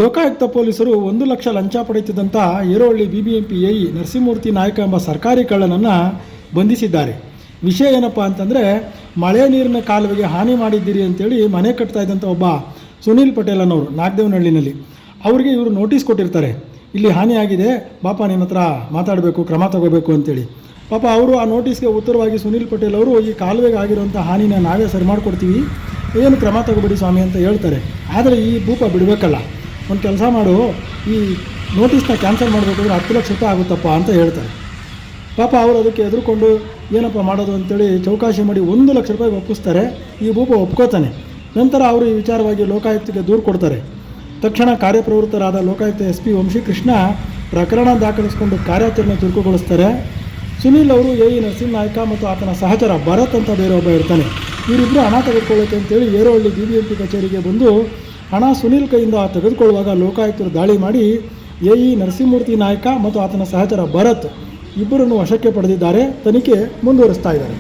ಲೋಕಾಯುಕ್ತ ಪೊಲೀಸರು 1 ಲಕ್ಷ ಲಂಚ ಪಡೆಯುತ್ತಿದ್ದಂಥ Erohalli BBMP AE Narasimhamurthy ನಾಯಕ ಎಂಬ ಸರ್ಕಾರಿ ಕಳ್ಳನನ್ನು ಬಂಧಿಸಿದ್ದಾರೆ. ವಿಷಯ ಏನಪ್ಪ ಅಂತಂದರೆ, ಮಳೆ ನೀರಿನ ಕಾಲುವೆಗೆ ಹಾನಿ ಮಾಡಿದ್ದೀರಿ ಅಂತೇಳಿ ಮನೆ ಕಟ್ತಾ ಇದ್ದಂಥ ಒಬ್ಬ ಸುನೀಲ್ ಪಟೇಲ್ ಅನ್ನೋರು ನಾಗದೇವನಹಳ್ಳಿನಲ್ಲಿ, ಅವರಿಗೆ ಇವರು ನೋಟಿಸ್ ಕೊಟ್ಟಿರ್ತಾರೆ. ಇಲ್ಲಿ ಹಾನಿ ಆಗಿದೆ, ಪಾಪ ನಿನ್ನ ಹತ್ರ ಮಾತಾಡಬೇಕು, ಕ್ರಮ ತಗೋಬೇಕು ಅಂತೇಳಿ. ಪಾಪ ಅವರು ಆ ನೋಟಿಸ್ಗೆ ಉತ್ತರವಾಗಿ ಸುನೀಲ್ ಪಟೇಲ್ ಅವರು ಈ ಕಾಲುವೆಗೆ ಆಗಿರುವಂಥ ಹಾನಿನ ನಾವೇ ಸರಿ ಮಾಡಿಕೊಡ್ತೀವಿ, ಏನು ಕ್ರಮ ತಗೋಬೇಡಿ ಸ್ವಾಮಿ ಅಂತ ಹೇಳ್ತಾರೆ. ಆದರೆ ಈ ಭೂಪ ಬಿಡಬೇಕಲ್ಲ, ಒಂದು ಕೆಲಸ ಮಾಡು, ಈ ನೋಟಿಸ್ನ ಕ್ಯಾನ್ಸಲ್ ಮಾಡಬೇಕಾದ್ರೆ 10 ಲಕ್ಷ ರೂಪಾಯಿ ಆಗುತ್ತಪ್ಪ ಅಂತ ಹೇಳ್ತಾರೆ. ಪಾಪ ಅವರು ಅದಕ್ಕೆ ಎದುರುಕೊಂಡು ಏನಪ್ಪ ಮಾಡೋದು ಅಂತೇಳಿ ಚೌಕಾಶಿ ಮಾಡಿ 1 ಲಕ್ಷ ರೂಪಾಯಿ ಒಪ್ಪಿಸ್ತಾರೆ. ಈ ಭೂಪ ಒಪ್ಕೋತಾನೆ. ನಂತರ ಅವರು ಈ ವಿಚಾರವಾಗಿ ಲೋಕಾಯುಕ್ತಕ್ಕೆ ದೂರು ಕೊಡ್ತಾರೆ. ತಕ್ಷಣ ಕಾರ್ಯಪ್ರವೃತ್ತರಾದ ಲೋಕಾಯುಕ್ತ SP ವಂಶೀಕೃಷ್ಣ ಪ್ರಕರಣ ದಾಖಲಿಸಿಕೊಂಡು ಕಾರ್ಯಾಚರಣೆ ಚುರುಕುಗೊಳಿಸ್ತಾರೆ. ಸುನೀಲ್ ಅವರು ಎಇ ನರಸಿಂಹ ನಾಯ್ಕ ಮತ್ತು ಆತನ ಸಹಚರ ಭರತ್ ಅಂತ ಬೇರೆ ಒಬ್ಬ ಇರ್ತಾನೆ. ಇವರಿಬ್ಬರು ಹಣ ತೆಗೆದುಕೊಳ್ಳುತ್ತೆ ಅಂತೇಳಿ ಏರೋಹಳ್ಳಿ ಬಿಬಿಎಂಪಿ ಕಚೇರಿಗೆ ಬಂದು ಹಣ ಸುನೀಲ್ ಕೈಯಿಂದ ತೆಗೆದುಕೊಳ್ಳುವಾಗ ಲೋಕಾಯುಕ್ತರು ದಾಳಿ ಮಾಡಿ ಎಇ ನರಸಿಂಹಮೂರ್ತಿ ನಾಯ್ಕ ಮತ್ತು ಆತನ ಸಹಚರ ಭರತ್ ಇಬ್ಬರನ್ನು ವಶಕ್ಕೆ ಪಡೆದಿದ್ದಾರೆ. ತನಿಖೆ ಮುಂದುವರಿಸ್ತಾ ಇದ್ದಾರೆ.